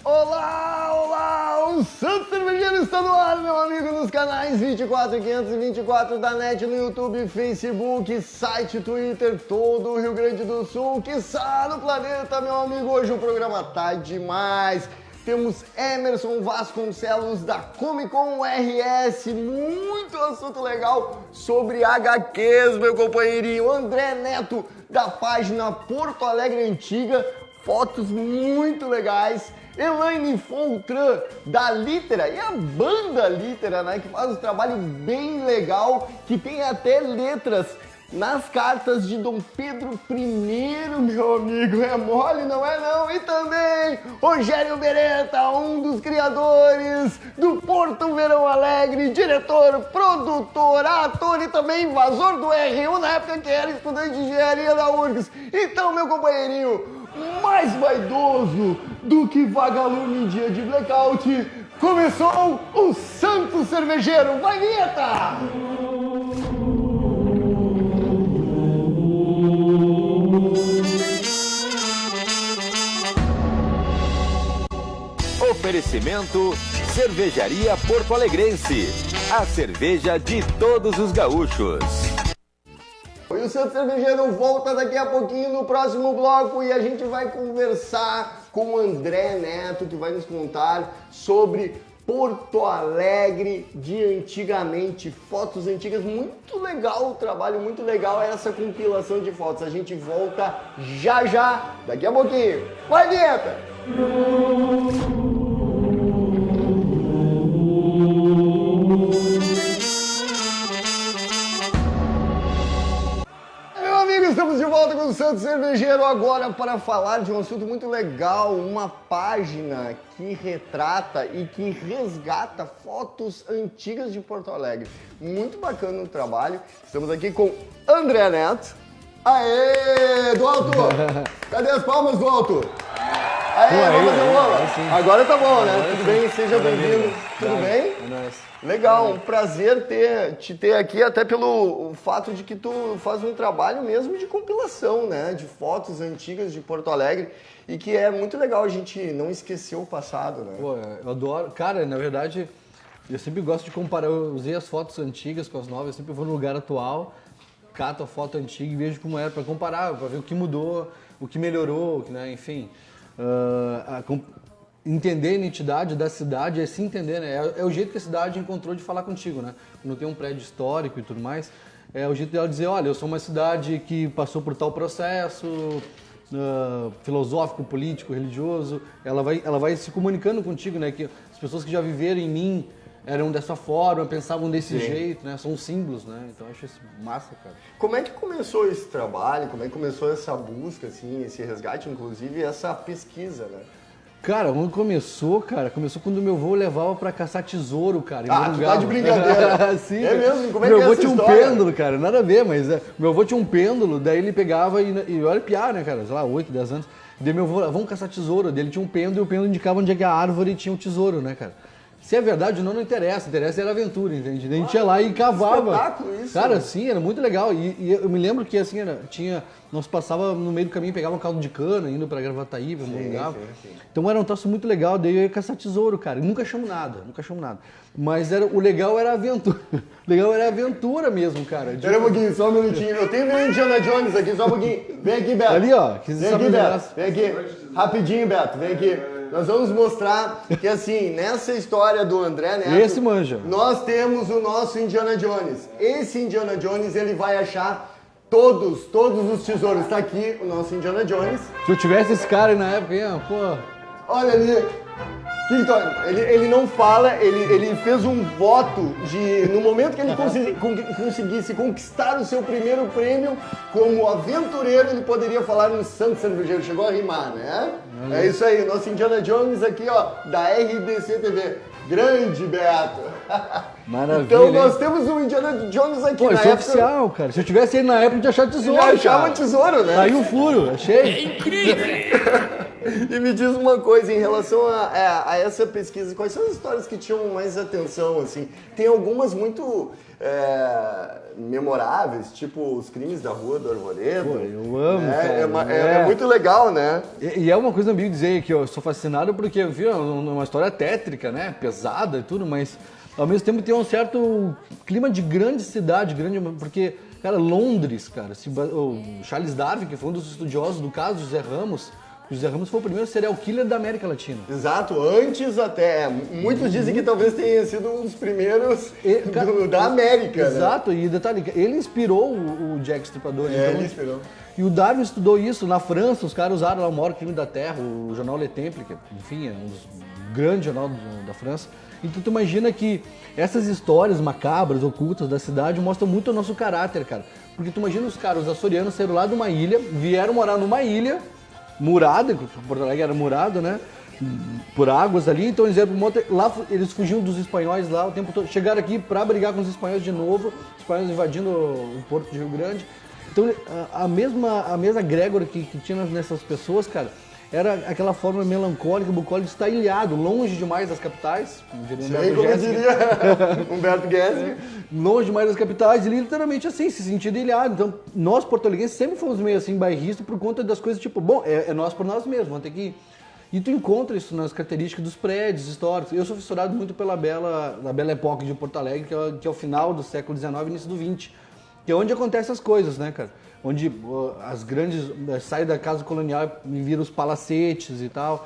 Olá, olá! O Santo Cervejeiro está no ar, meu amigo, nos canais 24 e 524 da NET, no YouTube, Facebook, site, Twitter, todo o Rio Grande do Sul, quiçá no planeta, meu amigo. Hoje o programa tá demais. Temos Emerson Vasconcelos da Comic Con RS, muito assunto legal sobre HQs, meu companheirinho. André Neto da página Porto Alegre Antiga, fotos muito legais. Elaine Foltran da Litera e a banda Litera, né, que faz um trabalho bem legal, que tem até letras nas cartas de Dom Pedro I, meu amigo, é mole, não é não? E também Rogério Beretta, um dos criadores do Porto Verão Alegre, diretor, produtor, ator e também invasor do R1 na época que era estudante de engenharia da URGS. Então, meu companheirinho, mais vaidoso do que vagalume em dia de blackout, começou o Santo Cervejeiro. Vai, vinheta! Oferecimento Cervejaria Porto Alegrense, a cerveja de todos os gaúchos. E o Santo Cervejeiro volta daqui a pouquinho no próximo bloco e a gente vai conversar com o André Neto, que vai nos contar sobre Porto Alegre de antigamente, fotos antigas. Muito legal o trabalho, muito legal essa compilação de fotos. A gente volta já já, daqui a pouquinho. Vai, vinheta! Estamos de volta com o Santo Cervejeiro agora para falar de um assunto muito legal, uma página que retrata e que resgata fotos antigas de Porto Alegre. Muito bacana o trabalho. Estamos aqui com André Neto. Aê, do alto! Cadê as palmas do alto? Aê, vamos fazer bola. Agora tá bom, né? Tudo bem? Seja bem-vindo. Tudo bem? É nóis. Legal, um prazer te ter aqui, até pelo fato de que tu faz um trabalho mesmo de compilação, né? De fotos antigas de Porto Alegre e que é muito legal a gente não esquecer o passado, né? Pô, eu adoro. Cara, na verdade, eu sempre gosto de comparar. Eu usei as fotos antigas com as novas, eu sempre vou no lugar atual, cato a foto antiga e vejo como era para comparar, para ver o que mudou, o que melhorou, né? Enfim. Entender a identidade da cidade é se entender, né? É o jeito que a cidade encontrou de falar contigo, né? Quando tem um prédio histórico e tudo mais, é o jeito dela dizer, olha, eu sou uma cidade que passou por tal processo filosófico, político, religioso. Ela vai se comunicando contigo, né? Que as pessoas que já viveram em mim eram dessa forma, pensavam desse jeito, né? São símbolos, né? Então eu acho isso massa, cara. Como é que começou esse trabalho? Como é que começou essa busca, assim, esse resgate, inclusive essa pesquisa, né? Cara, quando começou quando meu avô levava pra caçar tesouro, cara. Tu tá de brincadeira. Sim, é mesmo? Como é meu que é avô essa tinha um história? pêndulo, cara, nada a ver, mas meu avô tinha um pêndulo, daí ele pegava e olha piar, né, cara, sei lá, 8, 10 anos. Daí meu avô, vamos caçar tesouro, daí ele tinha um pêndulo e o pêndulo indicava onde é que a árvore tinha o tesouro, né, cara. Se é verdade ou não, não interessa era aventura, entende? Daí a gente ia lá e cavava. Espetáculo isso. Cara, sim, era muito legal. E eu me lembro que, assim, nós passava no meio do caminho, pegava um caldo de cana, indo pra Gravataí, pra Morungava. Então era um troço muito legal, daí eu ia caçar tesouro, cara. E nunca achamos nada. Mas o legal era a aventura. O legal era a aventura mesmo, cara. Espera um pouquinho, só um minutinho. Eu tenho meu Indiana Jones aqui, só um pouquinho. Vem aqui, Beto. Ali, ó. Vem aqui, Beto. Vem aqui. Rapidinho, Beto. Vem aqui. Nós vamos mostrar que, assim, nessa história do André Neto... Esse manja. Nós temos o nosso Indiana Jones. Esse Indiana Jones, ele vai achar todos os tesouros. Tá aqui o nosso Indiana Jones. Se eu tivesse esse cara aí na época, hein, pô... Olha ali. Ele não fala, ele fez um voto de, no momento que ele conseguisse conquistar o seu primeiro prêmio como aventureiro, ele poderia falar no Santo Cervejeiro. Chegou a rimar, né? É isso aí, nosso Indiana Jones aqui, ó, da RDC TV. Grande, Beto! Maravilha. Então nós temos o Indiana Jones aqui. Pô, na isso é época... oficial, cara. Se eu tivesse ele na época, eu tinha achado tesouro. Já achava tesouro, né? Tá aí um furo, achei. É incrível! E me diz uma coisa, em relação a essa pesquisa, quais são as histórias que te chamam mais atenção, assim? Tem algumas muito memoráveis, tipo os crimes da Rua do Arvoredo. Pô, eu amo, cara. É muito legal, né? E é uma coisa meio dizer que eu sou fascinado porque, enfim, é uma história tétrica, né? Pesada e tudo, mas ao mesmo tempo tem um certo clima de grande cidade, porque, cara, Londres, cara, o Charles Darwin, que foi um dos estudiosos do caso José Ramos, o José Ramos foi o primeiro serial killer da América Latina. Exato, antes até. Muitos dizem que talvez tenha sido um dos primeiros da América. Exato, né? E detalhe, ele inspirou o Jack Stripador. Então, ele inspirou. E o Darwin estudou isso na França, os caras usaram lá o maior crime da Terra, o jornal Le Temple, que enfim, é um dos grandes jornais da França. Então tu imagina que essas histórias macabras, ocultas da cidade mostram muito o nosso caráter, cara. Porque tu imagina os caras, os açorianos saíram lá de uma ilha, vieram morar numa ilha murada, Porto Alegre era murado, né? Por águas ali, então lá eles fugiam dos espanhóis lá o tempo todo, chegaram aqui pra brigar com os espanhóis de novo, os espanhóis invadindo o Porto de Rio Grande. Então a mesma egrégora que tinha nessas pessoas, cara, era aquela forma melancólica, bucólica, de estar ilhado, longe demais das capitais, Humberto Gessinger. Longe demais das capitais, e literalmente assim, se sentindo ilhado. Então, nós porto-alegrenses sempre fomos meio assim, bairristas, por conta das coisas tipo, bom, é nós por nós mesmos, vamos ter que ir. E tu encontra isso nas características dos prédios históricos. Eu sou fissurado muito pela bela época de Porto Alegre, que é o final do século XIX e início do XX, que é onde acontecem as coisas, né, cara? Onde as grandes... Sai da casa colonial e vira os palacetes e tal.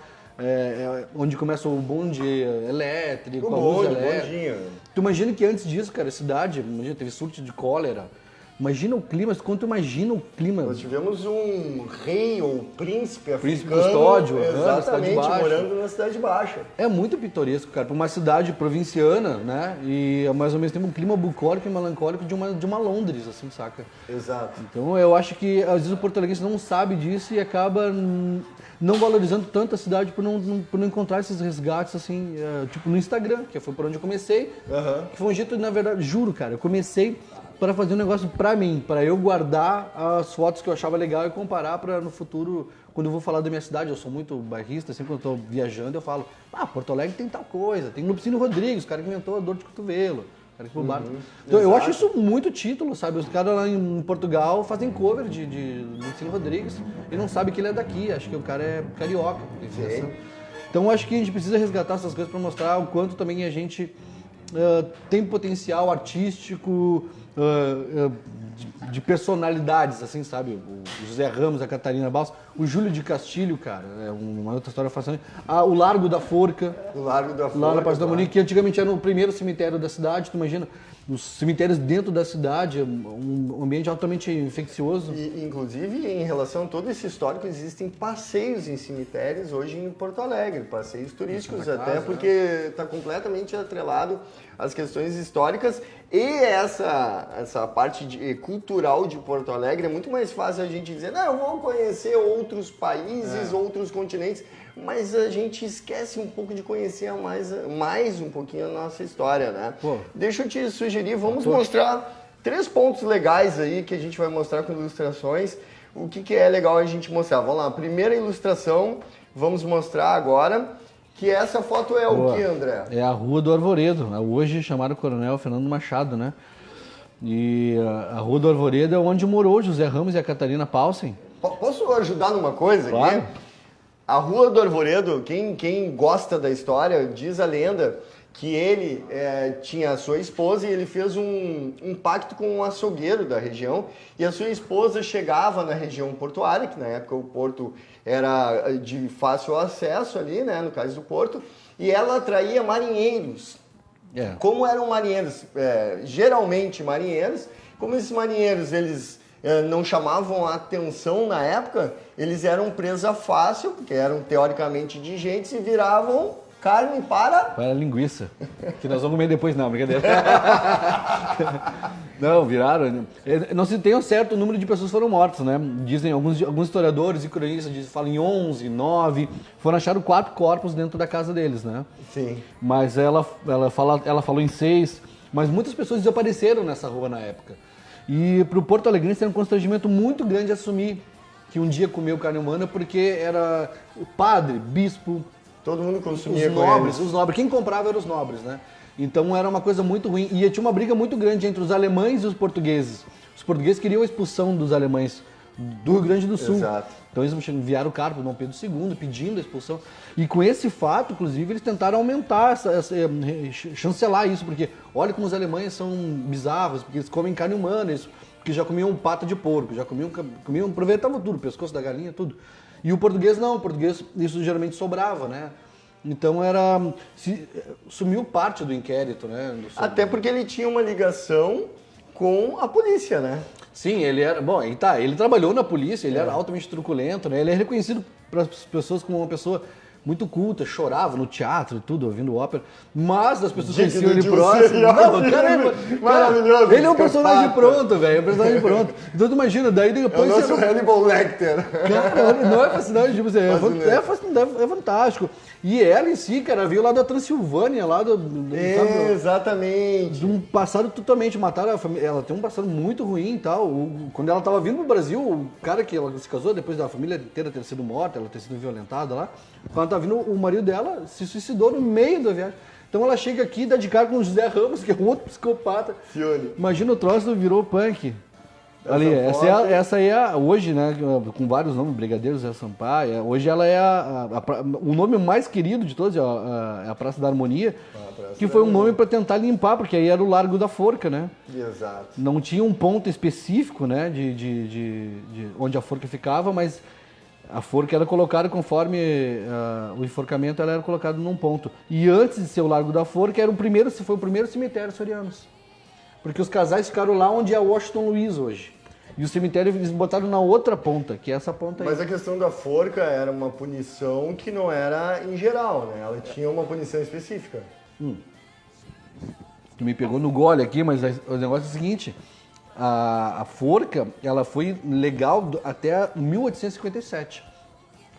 Onde começa o bonde elétrico, a luz elétrica. Tu imagina que antes disso, cara, a cidade teve surto de cólera. Imagina o clima, quando tu imagina o clima... Nós tivemos um rei ou príncipe africano... Príncipe custódio, exatamente, morando na Cidade Baixa. É muito pitoresco, cara, para uma cidade provinciana, né? E mas ao mesmo tempo um clima bucólico e melancólico de uma Londres, assim, saca? Exato. Então eu acho que às vezes o porto-alegrense não sabe disso e acaba não valorizando tanto a cidade por não encontrar esses resgates, assim, tipo no Instagram, que foi por onde eu comecei. Que foi um jeito, na verdade, juro, cara, eu comecei para fazer um negócio pra mim, para eu guardar as fotos que eu achava legal e comparar para no futuro, quando eu vou falar da minha cidade, eu sou muito bairrista, sempre quando eu tô viajando eu falo, Porto Alegre tem tal coisa, tem Lupicínio Rodrigues, o cara que inventou a dor de cotovelo, o cara que foi Então eu acho isso muito título, sabe? Os caras lá em Portugal fazem cover de Lupicínio Rodrigues e não sabem que ele é daqui, acho que o cara é carioca. Então eu acho que a gente precisa resgatar essas coisas para mostrar o quanto também a gente tem potencial artístico, de personalidades, assim, sabe? O José Ramos, a Catarina Balsa, o Júlio de Castilho, cara, é uma outra história fascinante. O Largo da Forca. O Largo da Forca. Lá na Praça da Monique, que antigamente era o primeiro cemitério da cidade, tu imagina? Os cemitérios dentro da cidade, um ambiente altamente infeccioso. E, inclusive, em relação a todo esse histórico, existem passeios em cemitérios hoje em Porto Alegre, passeios turísticos, até porque está completamente atrelado às questões históricas. E essa parte cultural de Porto Alegre é muito mais fácil a gente dizer, eu vou conhecer outros países, outros continentes, mas a gente esquece um pouco de conhecer mais um pouquinho a nossa história, né? Deixa eu te sugerir, vamos mostrar 3 pontos legais aí que a gente vai mostrar com ilustrações. O que é legal a gente mostrar? Vamos lá, a primeira ilustração, vamos mostrar agora, que essa foto é o que, André? É a Rua do Arvoredo, hoje chamado Coronel Fernando Machado, né? E a Rua do Arvoredo é onde morou José Ramos e a Catarina Paulsen. Posso ajudar numa coisa claro. Aqui? A Rua do Arvoredo, quem gosta da história, diz a lenda que ele tinha a sua esposa e ele fez um pacto com um açougueiro da região, e a sua esposa chegava na região portuária, que na época o porto era de fácil acesso ali, né, no caso do porto, e ela atraía marinheiros. Como eram marinheiros, geralmente marinheiros, como esses marinheiros eles não chamavam a atenção na época, eles eram presa fácil, porque eram teoricamente indigentes e viravam carne para linguiça, que nós vamos comer depois, não, brincadeira. Não, viraram. Não se tem um certo número de pessoas que foram mortas, né? Dizem alguns historiadores e cronistas falam em 11, 9, foram achados 4 corpos dentro da casa deles, né? Sim. Mas ela falou em 6, mas muitas pessoas desapareceram nessa rua na época. E para o Porto Alegrense era um constrangimento muito grande assumir que um dia comeu carne humana porque era o padre, bispo, Todo mundo consumia os com nobres, eles. os nobres. Quem comprava eram os nobres, né? Então era uma coisa muito ruim. E tinha uma briga muito grande entre os alemães e os portugueses. Os portugueses queriam a expulsão dos alemães do Rio Grande do Sul. Exato. Então eles enviaram carta para Dom Pedro II pedindo a expulsão. E com esse fato, inclusive, eles tentaram aumentar, chancelar isso, porque olha como os alemães são bizarros, porque eles comem carne humana, porque já comiam pata de porco, já comiam aproveitavam tudo, pescoço da galinha, tudo. E o português não, o português isso geralmente sobrava, né? Então sumiu parte do inquérito, né? Até porque ele tinha uma ligação com a polícia, né? Sim, ele era. Bom, ele trabalhou na polícia, ele era altamente truculento, né? Ele é reconhecido para as pessoas como uma pessoa muito culta, chorava no teatro e tudo, ouvindo ópera, mas as pessoas conheciam ele próximo. Não, o cara é maravilhoso. Ele é um personagem pronto, velho. É um personagem pronto. Então tu imagina, daí depois. É o nosso Hannibal Lecter. Cara, não é fascinante, tipo assim, é fantástico. E ela em si, cara, veio lá da Transilvânia, lá Exatamente. de um passado totalmente, mataram a família, ela tem um passado muito ruim e tal. Quando ela tava vindo pro Brasil, o cara que ela se casou, depois da família inteira ter sido morta, ela ter sido violentada lá, quando ela tava vindo, o marido dela se suicidou no meio da viagem. Então ela chega aqui e dá de cara com o José Ramos, que é um outro psicopata. Fione. Imagina o troço virou punk. Ali, essa aí é hoje, né, com vários nomes, Brigadeiro Zé Sampaio, hoje ela é o nome mais querido de todos, é a Praça da Harmonia, que foi um nome para tentar limpar, porque aí era o Largo da Forca, né? Exato. Não tinha um ponto específico, né, de onde a forca ficava, mas a forca era colocada conforme o enforcamento, ela era colocada num ponto. E antes de ser o Largo da Forca, foi o primeiro cemitério açorianos. Porque os casais ficaram lá onde é Washington Luiz hoje. E o cemitério eles botaram na outra ponta, que é essa ponta aí. Mas a questão da forca era uma punição que não era em geral, né? Ela tinha uma punição específica. Tu me pegou no gole aqui, mas o negócio é o seguinte. A forca, ela foi legal até 1857.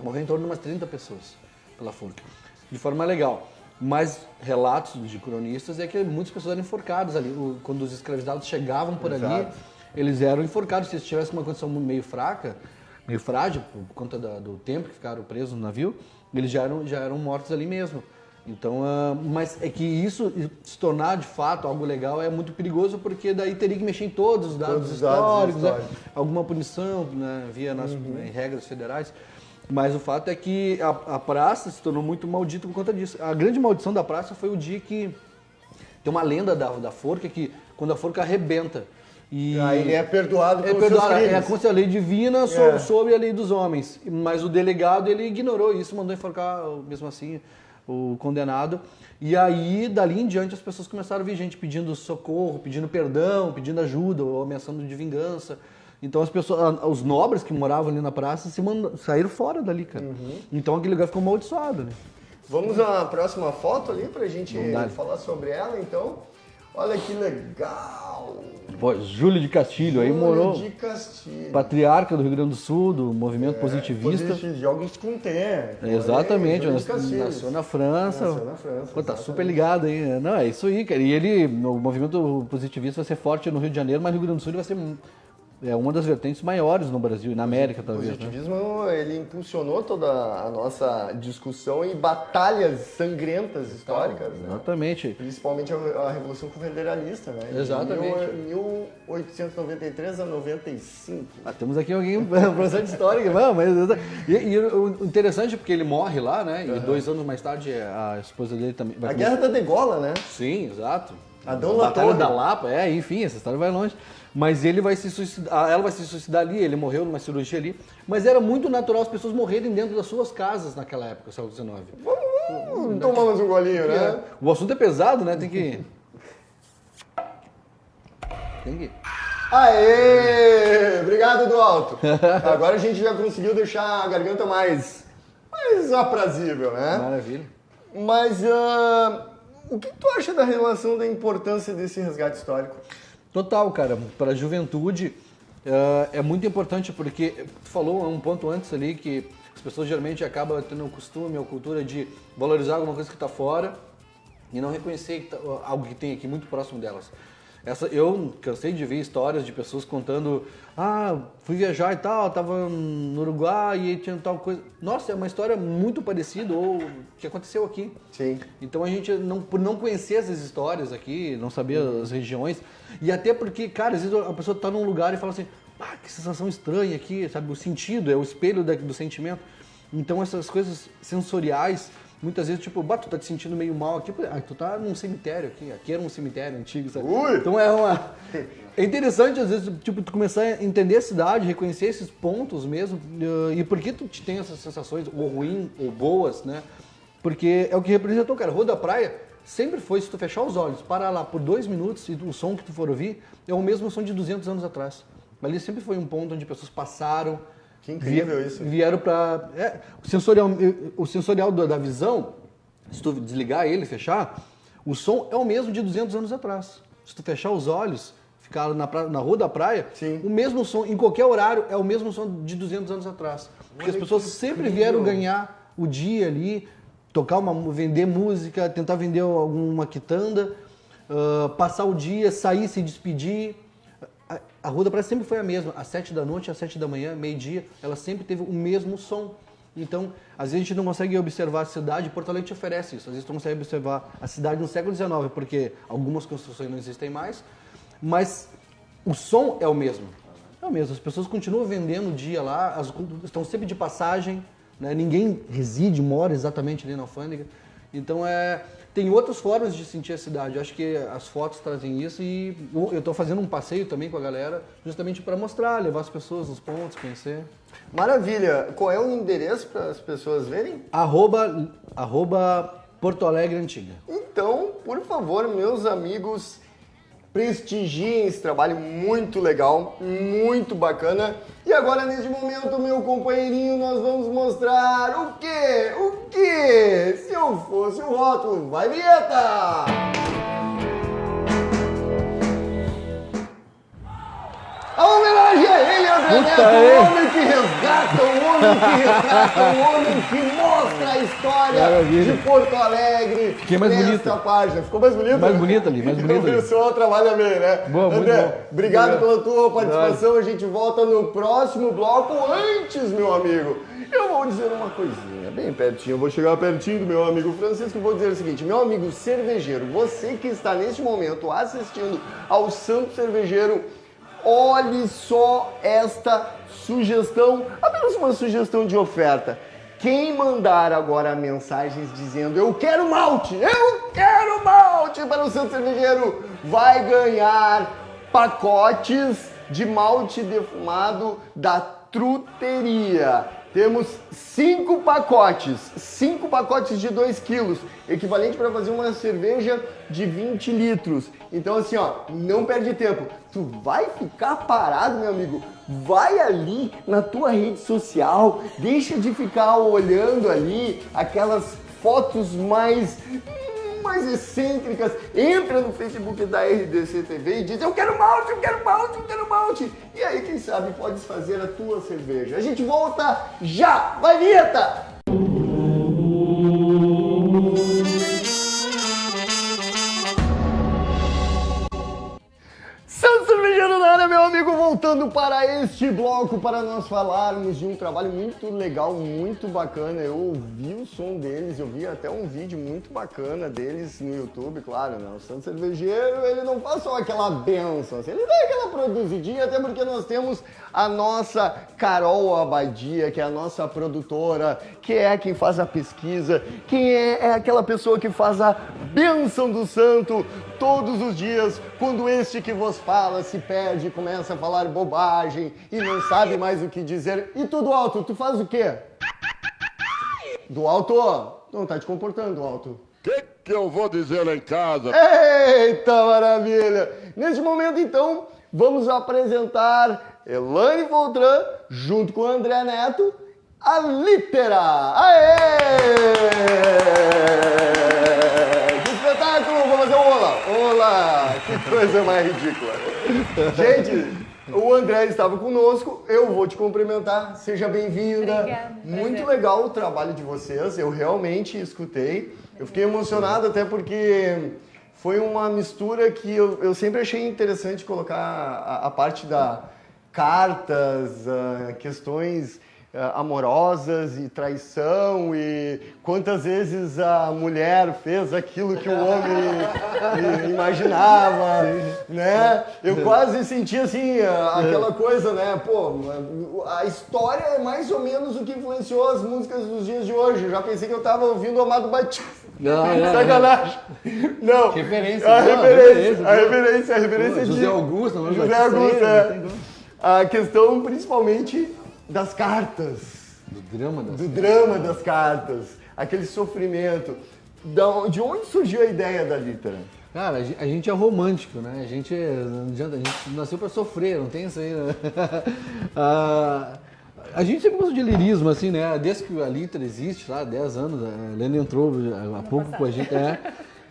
Morreu em torno de umas 30 pessoas pela forca. De forma legal. Mas relatos de cronistas é que muitas pessoas eram enforcadas ali. Quando os escravizados chegavam por ali, eles eram enforcados. Se eles tivessem uma condição meio fraca, meio frágil, por conta do tempo que ficaram presos no navio, eles já eram mortos ali mesmo. Então, mas é que isso se tornar de fato algo legal é muito perigoso, porque daí teria que mexer em todos os dados históricos, né? Alguma punição, né, via nas em regras federais. Mas o fato é que a praça se tornou muito maldita por conta disso. A grande maldição da praça foi o dia que... Tem uma lenda da forca que quando a forca arrebenta... E aí ele é perdoado pelos seus crimes. É como se a lei divina sobre a lei dos homens. Mas o delegado, ele ignorou isso, mandou enforcar, mesmo assim, o condenado. E aí, dali em diante, as pessoas começaram a vir gente pedindo socorro, pedindo perdão, pedindo ajuda, ou ameaçando de vingança. Então as pessoas, os nobres que moravam ali na praça saíram fora dali, cara. Então aquele lugar ficou amaldiçoado, né? Vamos à próxima foto ali pra gente falar sobre ela, então. Olha que legal! Pô, Júlio de Castilho, aí morou. Júlio de Castilho. Patriarca do Rio Grande do Sul, do movimento positivista. Jogos com T. Exatamente, nasceu na França. Pô, tá super ligado aí. Não, é isso aí, cara. E o movimento positivista vai ser forte no Rio de Janeiro, mas no Rio Grande do Sul ele vai ser uma das vertentes maiores no Brasil e na América, talvez. O positivismo, né? Ele impulsionou toda a nossa discussão e batalhas sangrentas históricas, né? Exatamente. Principalmente a Revolução Federalista, né? Exatamente. De 1893 a 95. Temos aqui alguém, professor de história, e o interessante é porque ele morre lá, né? E 2 anos mais tarde a esposa dele também... A Guerra da Degola, né? Sim, exato. Adão Batalha Latorre. da Lapa, enfim, essa história vai longe. Mas ele vai se suicidar, ela vai se suicidar ali, ele morreu numa cirurgia ali. Mas era muito natural as pessoas morrerem dentro das suas casas naquela época, século XIX. Vamos tomar mais um golinho, né? O assunto é pesado, né? Tem que... Aê! Obrigado, do alto. Agora a gente já conseguiu deixar a garganta mais aprazível, né? Maravilha. Mas o que tu acha da relação da importância desse resgate histórico? Total, cara. Para a juventude é muito importante porque tu falou um ponto antes ali que as pessoas geralmente acabam tendo o costume ou cultura de valorizar alguma coisa que está fora e não reconhecer algo que tem aqui muito próximo delas. Eu cansei de ver histórias de pessoas contando, fui viajar e tal, tava no Uruguai e tinha tal coisa. Nossa, é uma história muito parecida ou que aconteceu aqui. Sim. Então a gente, por não conhecer essas histórias aqui, não saber as regiões, e até porque, cara, às vezes a pessoa tá num lugar e fala assim, que sensação estranha aqui, sabe? O sentido, é o espelho do sentimento. Então essas coisas sensoriais, muitas vezes, tipo, tu tá te sentindo meio mal aqui, tu tá num cemitério aqui era um cemitério antigo, sabe? Ui! Então é interessante, às vezes, tipo, tu começar a entender a cidade, reconhecer esses pontos mesmo, e por que tu tem essas sensações, ou ruins, ou boas, né? Porque é o que representou, cara. Rua da Praia sempre foi, se tu fechar os olhos, parar lá por 2 minutos e o som que tu for ouvir é o mesmo som de 200 anos atrás. Ali sempre foi um ponto onde pessoas passaram. Que incrível isso. Vieram pra... o sensorial da visão, se tu desligar ele, fechar, o som é o mesmo de 200 anos atrás. Se tu fechar os olhos, ficar na Rua da Praia, Sim. o mesmo som, em qualquer horário, é o mesmo som de 200 anos atrás. Porque as pessoas sempre vieram ganhar o dia ali, vender música, tentar vender alguma quitanda, passar o dia, sair, se despedir. A Rua da Praia sempre foi a mesma, às 7 da noite, às 7 da manhã, meio-dia, ela sempre teve o mesmo som. Então, às vezes a gente não consegue observar a cidade, Porto Alegre te oferece isso. Às vezes tu consegue observar a cidade no século XIX, porque algumas construções não existem mais, mas o som é o mesmo. É o mesmo, as pessoas continuam vendendo o dia lá, estão sempre de passagem, né? Ninguém reside, mora exatamente ali na alfândega. Então, tem outras formas de sentir a cidade. Eu acho que as fotos trazem isso e eu estou fazendo um passeio também com a galera, justamente para mostrar, levar as pessoas nos pontos, conhecer. Maravilha. Qual é o endereço para as pessoas verem? @ Porto Alegre Antiga. Então, por favor, meus amigos, prestigiem esse trabalho muito legal, muito bacana. E agora, neste momento, meu companheirinho, nós vamos mostrar o quê? O quê? Se eu fosse o rótulo, vai, vinheta! A homenagem a ele, André Neto, o homem que resgata, o homem que retrata, o homem que mostra a história Maravilha. de Porto Alegre. Fiquei mais bonita. Página. Ficou mais bonito? Mais bonita ali, mais bonita ali. O pessoal trabalha bem, né? Boa, muito André, bom. obrigado pela tua participação. A gente volta no próximo bloco. Antes, meu amigo, eu vou dizer uma coisinha bem pertinho. Eu vou chegar pertinho do meu amigo Francisco e vou dizer o seguinte. Meu amigo cervejeiro, você que está neste momento assistindo ao Santo Cervejeiro, olhe só esta sugestão, apenas uma sugestão de oferta. Quem mandar agora mensagens dizendo eu quero malte para o Santo Cervejeiro, vai ganhar pacotes de malte defumado da Truteria. Temos 5 pacotes de 2 quilos, equivalente para fazer uma cerveja de 20 litros. Então assim, não perde tempo. Tu vai ficar parado, meu amigo? Vai ali na tua rede social, deixa de ficar olhando ali aquelas fotos mais excêntricas, entra no Facebook da RDC TV e diz eu quero malte. E aí, quem sabe, podes fazer a tua cerveja. A gente volta já! Vai, vinheta! Santo Cervejeiro na área, meu amigo, voltando para este bloco para nós falarmos de um trabalho muito legal, muito bacana. Eu ouvi o som deles, eu vi até um vídeo muito bacana deles no YouTube, claro, né? O Santo Cervejeiro, ele não faz só aquela benção, assim, ele dá aquela produzidinha, até porque nós temos a nossa Carol Abadia, que é a nossa produtora, que é quem faz a pesquisa, quem é aquela pessoa que faz a bênção do santo todos os dias, quando este que vos fala se perde, começa a falar bobagem e não sabe mais o que dizer. E tu do alto, tu faz o quê? Do alto, não tá te comportando, do alto. Que eu vou dizer lá em casa? Eita, maravilha! Neste momento, então, vamos apresentar Elaine Voltran, junto com o André Neto, a Litera! Aê! Que espetáculo! Vou fazer um olá! Olá! Que coisa mais ridícula! Gente, o André estava conosco, eu vou te cumprimentar, seja bem-vinda. Obrigada. Muito legal o trabalho de vocês, eu realmente escutei. Eu fiquei emocionado até porque foi uma mistura que eu sempre achei interessante colocar a parte da cartas, questões amorosas e traição e quantas vezes a mulher fez aquilo que o homem imaginava, né? Eu quase senti assim, aquela coisa, né? Pô, a história é mais ou menos o que influenciou as músicas dos dias de hoje. Eu já pensei que eu tava ouvindo o Amado Batista. Não, sacanagem. Não. Referência. A referência José de Augusto, não, José Augusto, a questão principalmente das cartas. Do drama das cartas. Aquele sofrimento. De onde surgiu a ideia da Litera? Cara, a gente é romântico, né? Não adianta, a gente nasceu pra sofrer, não tem isso aí, né? A gente sempre gosta de lirismo, assim, né? Desde que a Litera existe, lá, 10 anos, a Helena entrou há pouco com a gente,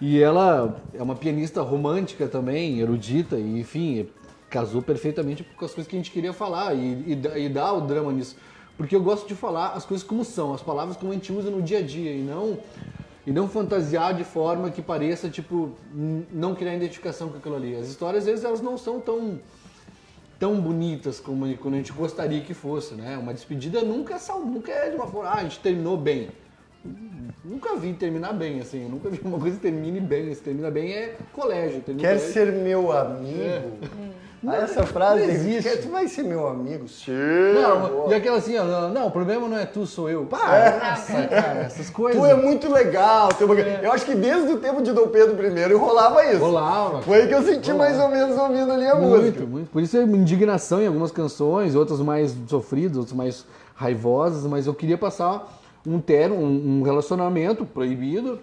e ela é uma pianista romântica também, erudita, e enfim, casou perfeitamente com as coisas que a gente queria falar e dá o drama nisso. Porque eu gosto de falar as coisas como são, as palavras como a gente usa no dia a dia, e não fantasiar de forma que pareça, tipo, não criar identificação com aquilo ali. As histórias, às vezes, elas não são tão bonitas como a gente gostaria que fosse, né? Uma despedida nunca é de uma forma, a gente terminou bem. Nunca vi terminar bem, assim, eu nunca vi uma coisa que termine bem. Se termina bem é colégio. Quer ser meu amigo? Essa frase existe. Tu vai ser meu amigo? Sim. Não, e aquela assim, não, o problema não é tu, sou eu. Nossa, cara, essas coisas. Tu é muito legal. Eu acho que desde o tempo de Dom Pedro I rolava isso. Rolava. Foi aí que eu senti mais ou menos ouvindo ali a música. Muito. Por isso é indignação em algumas canções, outras mais sofridas, outras mais raivosas, mas eu queria passar um relacionamento proibido,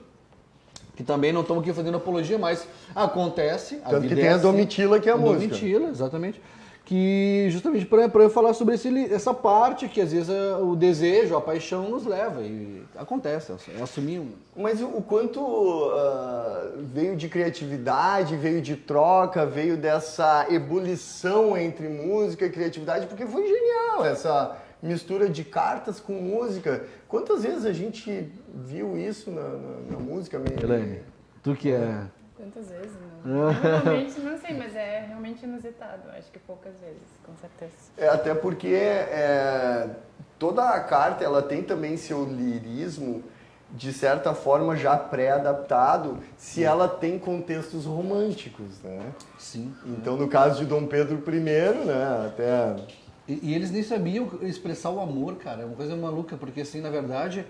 que também não estamos aqui fazendo apologia, mas acontece. Tanto que tem a Domitila, que é a música. Domitila, exatamente. Que justamente para eu falar sobre essa parte que às vezes o desejo, a paixão nos leva. E acontece, é assumir Mas o quanto veio de criatividade, veio de troca, veio dessa ebulição entre música e criatividade, porque foi genial essa mistura de cartas com música. Quantas vezes a gente viu isso na música mesmo? Helene, tu que é... Quantas vezes, não? Realmente não sei, mas é realmente inusitado. Acho que poucas vezes, com certeza. Até porque toda a carta ela tem também seu lirismo, de certa forma, já pré-adaptado, se ela tem contextos românticos, né? Sim. Então, no caso de Dom Pedro I, né, até... E eles nem sabiam expressar o amor, cara. É uma coisa maluca, porque assim, na verdade,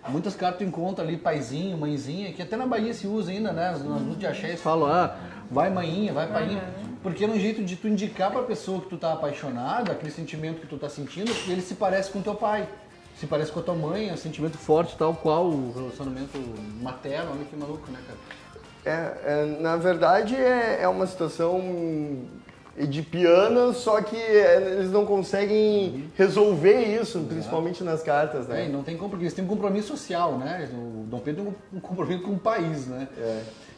muitas cartas tu encontra ali paizinho, mãezinha, que até na Bahia se usa ainda, né? Nas músicas de axé eles falam, vai mainha, vai painha. Porque é um jeito de tu indicar pra pessoa que tu tá apaixonada, aquele sentimento que tu tá sentindo, que ele se parece com teu pai. Se parece com a tua mãe, é um sentimento forte, tal qual o relacionamento materno. Olha que maluco, né, cara? Na verdade, é uma situação edipiana, só que eles não conseguem resolver isso, principalmente nas cartas, né? Não tem como, porque eles têm um compromisso social, né? O Dom Pedro tem um compromisso com o país, né?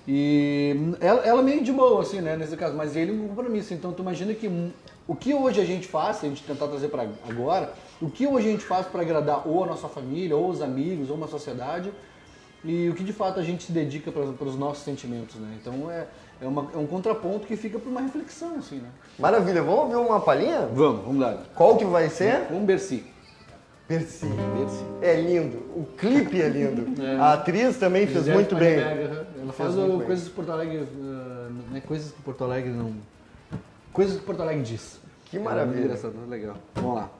E ela meio de boa, assim, né, nesse caso, mas ele é um compromisso. Então, tu imagina que o que hoje a gente faz, se a gente tentar trazer para agora, o que hoje a gente faz para agradar ou a nossa família, ou os amigos, ou uma sociedade, e o que de fato a gente se dedica para os nossos sentimentos, né? Então é um contraponto que fica para uma reflexão, assim, né? Maravilha, vamos ouvir uma palhinha? Vamos lá. Qual que vai ser? Um Bercy. Bercy. É lindo, o clipe é lindo. A atriz também fez muito bem. Ela faz Coisas que Porto Alegre, não é Coisas que Porto Alegre não... Coisas que Porto Alegre diz. Que maravilha. Engraçado, legal. Vamos lá.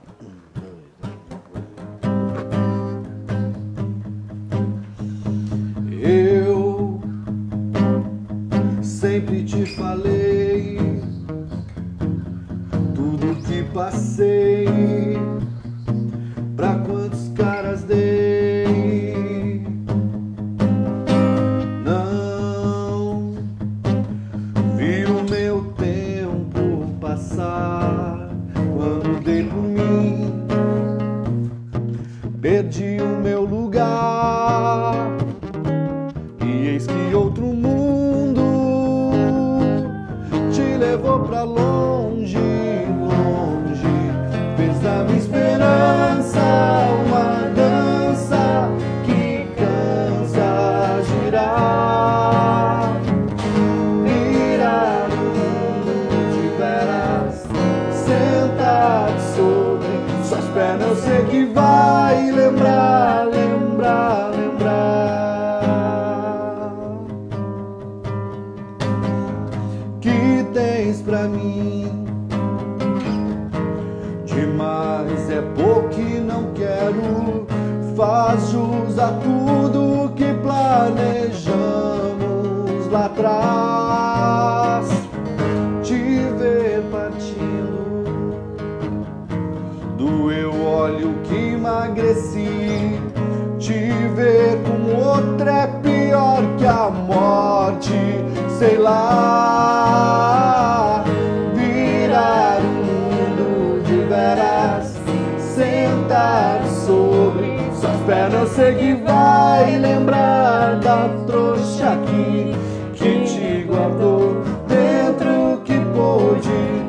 Eu sempre te falei tudo que passei, pra quantos caras dei. Não vi o meu tempo passar quando dei por mim, perdi o meu lugar. E eis que outro mundo te levou pra longe, longe. Fez da minha esperança uma dança que cansa girar. jus a tudo que planejamos lá atrás. Te ver partindo, doeu, olha o que emagreci. Te ver com outra é pior que a morte, sei lá. Virar o mundo de veras, sentar sobre suas pernas, sei que vai lembrar da trouxa que te guardou dentro que pôde.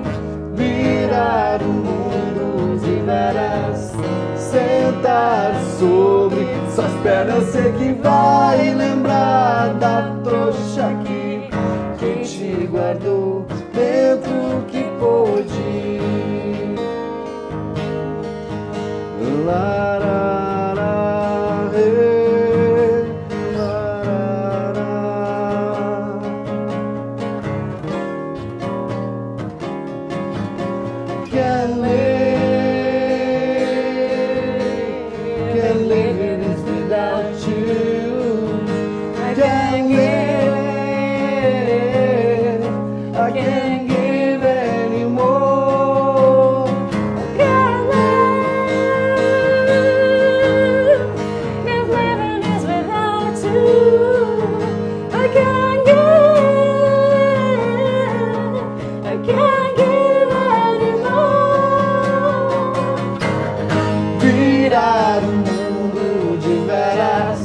Virar o mundo de veras, sentar sobre suas pernas, sei que vai lembrar da trouxa que te guardou dentro que pôde. Larará, larará. Can't live this without you. I can't give anymore. Can't live if living is without you. I can't give anymore. Virar o mundo de veras,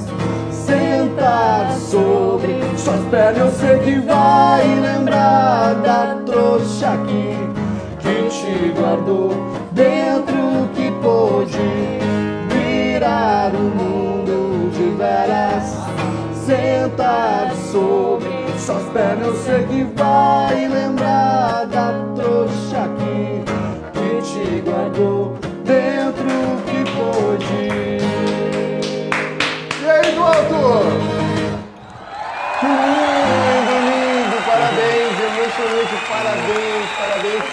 sentar sobre suas pernas, eu sei que vai lembrar da trouxa que te guardou dentro que pôde. Virar o mundo de veras, sentar sobre suas pernas, eu sei que vai lembrar da trouxa que te guardou dentro que pôde. E aí, do alto? Que lindo, lindo, parabéns, emocionante, parabéns, parabéns.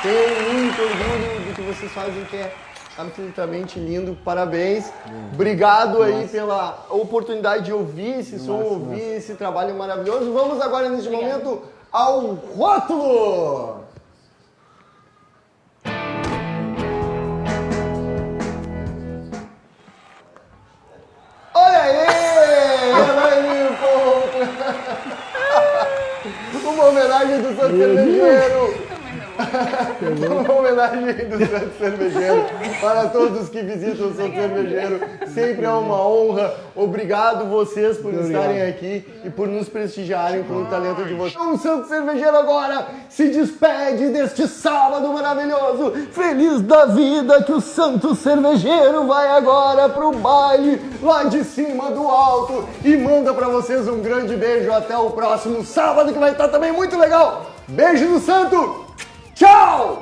Tenho muito orgulho do que vocês fazem, que é absolutamente lindo, parabéns. Obrigado aí pela oportunidade de ouvir esse som, ouvir esse trabalho maravilhoso. Vamos agora, neste momento, ao rótulo. Olha aí! Uma homenagem do Santo Cervejeiro! Uma homenagem do Santo Cervejeiro para todos que visitam o Santo Cervejeiro. Sempre é uma honra. Obrigado vocês por estarem aqui e por nos prestigiarem com o talento de vocês. O Santo Cervejeiro agora se despede deste sábado maravilhoso. Feliz da vida que o Santo Cervejeiro vai agora pro baile lá de cima do alto e manda para vocês um grande beijo. Até o próximo sábado, que vai estar também muito legal. Beijo do Santo. Tchau!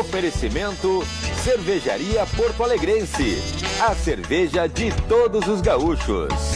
Oferecimento Cervejaria Porto Alegrense, a cerveja de todos os gaúchos.